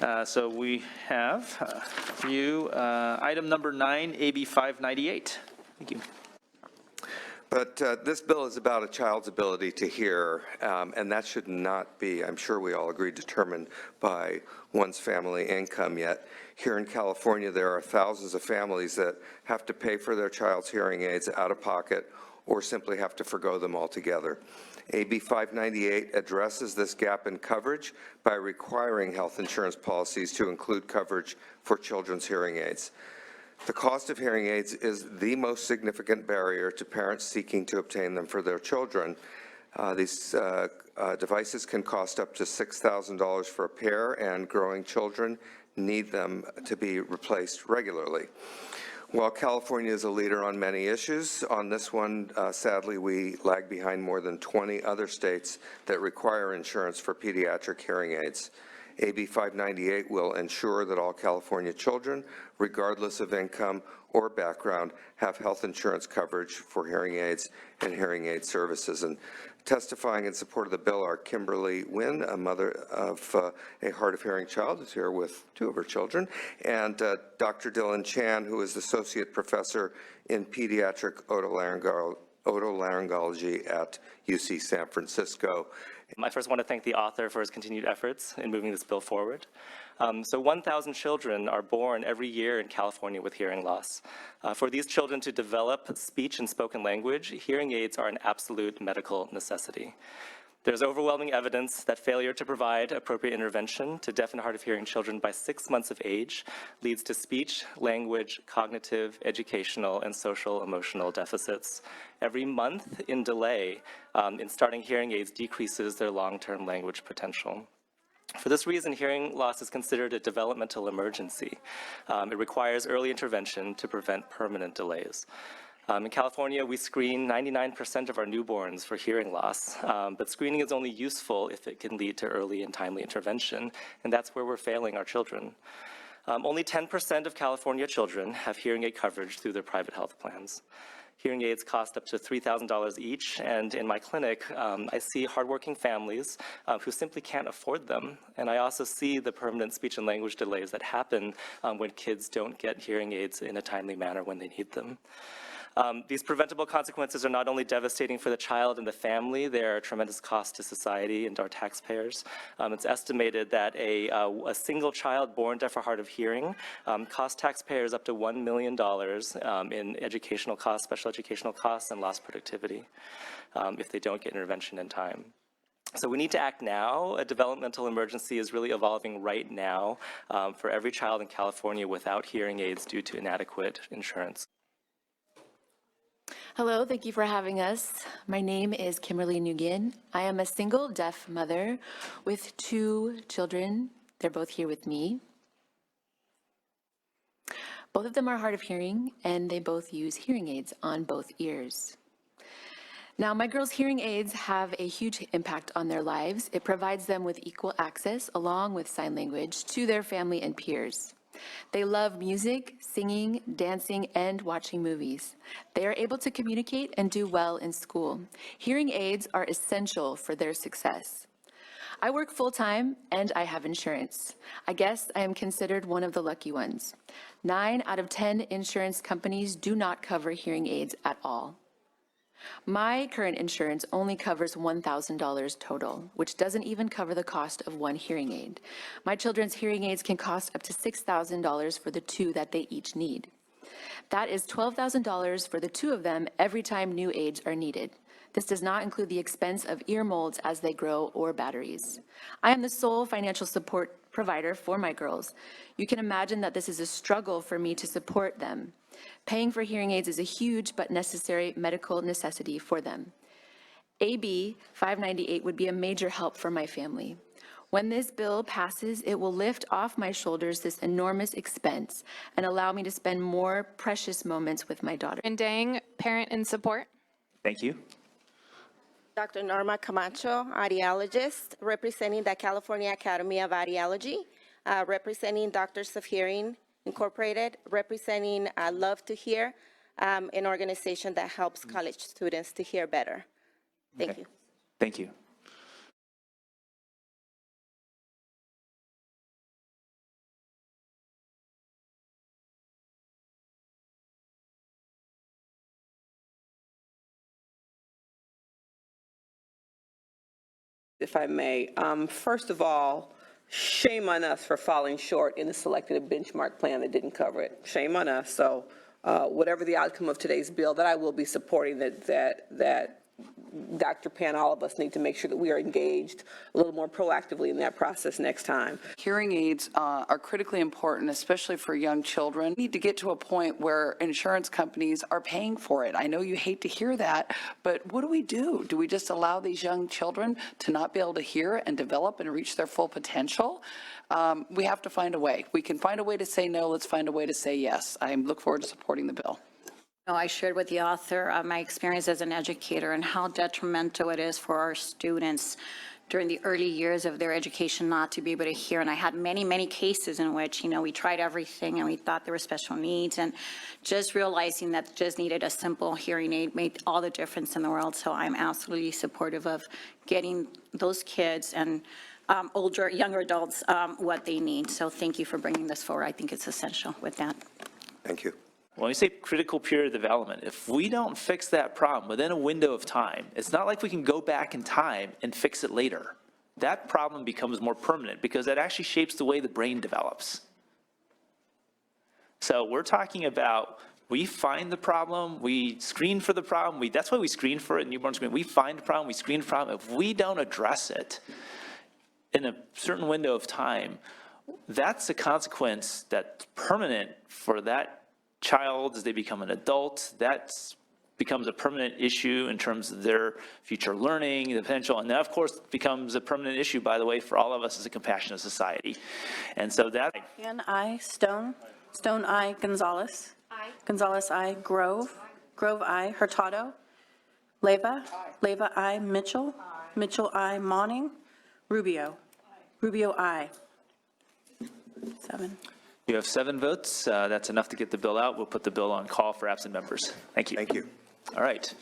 So we have for you item number 9, AB-598. Thank you. But this bill is about a child's ability to hear, and that should not be, I'm sure we all agree, determined by one's family income yet. Here in California, there are thousands of families that have to pay for their child's hearing aids out of pocket or simply have to forgo them altogether. AB 598 addresses this gap in coverage by requiring health insurance policies to include coverage for children's hearing aids. The cost of hearing aids is the most significant barrier to parents seeking to obtain them for their children. These devices can cost up to $6,000 for a pair, and growing children need them to be replaced regularly. While California is a leader on many issues, on this one, sadly, we lag behind more than 20 other states that require insurance for pediatric hearing aids. AB 598 will ensure that all California children, regardless of income or background, have health insurance coverage for hearing aids and hearing aid services. And testifying in support of the bill are Kimberly Wynn, a mother of a hard of hearing child, who's here with 2 of her children, and Dr. Dylan Chan, who is Associate Professor in Pediatric Otolaryngology at UC San Francisco. I first want to thank the author for his continued efforts in moving this bill forward. So 1,000 children are born every year in California with hearing loss. For these children to develop speech and spoken language, hearing aids are an absolute medical necessity. There's overwhelming evidence that failure to provide appropriate intervention to deaf and hard of hearing children by 6 months of age leads to speech, language, cognitive, educational, and social emotional deficits. Every month in delay in starting hearing aids decreases their long-term language potential. For this reason, hearing loss is considered a developmental emergency. It requires early intervention to prevent permanent delays. In California, we screen 99% of our newborns for hearing loss, but screening is only useful if it can lead to early and timely intervention, and that's where we're failing our children. Only 10% of California children have hearing aid coverage through their private health plans. Hearing aids cost up to $3,000 each, and in my clinic, I see hardworking families who simply can't afford them. And I also see the permanent speech and language delays that happen when kids don't get hearing aids in a timely manner when they need them. These preventable consequences are not only devastating for the child and the family, they are a tremendous cost to society and to our taxpayers. It's estimated that a single child born deaf or hard of hearing costs taxpayers up to $1 million in educational costs, special educational costs, and lost productivity if they don't get intervention in time. So we need to act now. A developmental emergency is really evolving right now for every child in California without hearing aids due to inadequate insurance. Hello, thank you for having us. My name is Kimberly Nguyen. I am a single deaf mother with 2 children. They're both here with me. Both of them are hard of hearing, and they both use hearing aids on both ears. Now, my girls' hearing aids have a huge impact on their lives. It provides them with equal access, along with sign language, to their family and peers. They love music, singing, dancing, and watching movies. They are able to communicate and do well in school. Hearing aids are essential for their success. I work full-time and I have insurance. I guess I am considered one of the lucky ones. 9 out of 10 insurance companies do not cover hearing aids at all. My current insurance only covers $1,000 total, which doesn't even cover the cost of 1 hearing aid. My children's hearing aids can cost up to $6,000 for the 2 that they each need. That is $12,000 for the 2 of them every time new aids are needed. This does not include the expense of ear molds as they grow or batteries. I am the sole financial support provider for my girls. You can imagine that this is a struggle for me to support them. Paying for hearing aids is a huge but necessary medical necessity for them. AB 598 would be a major help for my family. When this bill passes, it will lift off my shoulders this enormous expense and allow me to spend more precious moments with my daughter. And Dang, parent and support. Thank you. Dr. Norma Camacho, audiologist, representing the California Academy of Audiology, representing Doctors of Hearing Incorporated, representing Love to Hear, an organization that helps college students to hear better. Thank you. Thank you. if I may. First of all, shame on us for falling short in selecting a benchmark plan that didn't cover it. Shame on us. So whatever the outcome of today's bill, that I will be supporting, that Dr. Pan, all of us need to make sure that we are engaged a little more proactively in that process next time. Hearing aids are critically important, especially for young children. We need to get to a point where insurance companies are paying for it. I know you hate to hear that, but what do? Do we just allow these young children to not be able to hear and develop and reach their full potential? We have to find a way. We can find a way to say no. Let's find a way to say yes. I look forward to supporting the bill. I shared with the author my experience as an educator and how detrimental it is for our students during the early years of their education not to be able to hear. And I had many, many cases in which, we tried everything and we thought there were special needs, and just realizing that just needed a simple hearing aid made all the difference in the world. So I'm absolutely supportive of getting those kids and younger adults what they need. So thank you for bringing this forward. I think it's essential with that. Thank you. When we say critical period of development, if we don't fix that problem within a window of time, it's not like we can go back in time and fix it later. That problem becomes more permanent because it actually shapes the way the brain develops. So we're talking about, we find the problem, we screen for the problem, that's why we screen for it in newborn screening. We find the problem, we screen for the problem. If we don't address it in a certain window of time, that's a consequence that's permanent for that child as they become an adult. That becomes a permanent issue in terms of their future learning, the potential, and that, of course, becomes a permanent issue, by the way, for all of us as a compassionate society. And so that... Pan, I. Stone. Stone, I. Gonzalez. Aye. Gonzalez, I. Grove. Grove, I. Hurtado. Leyva. Leyva, I. Mitchell. Mitchell, I. Monning. Rubio. Rubio, I. 7. You have 7 votes. That's enough to get the bill out. We'll put the bill on call for absent members. Thank you. Thank you. All right.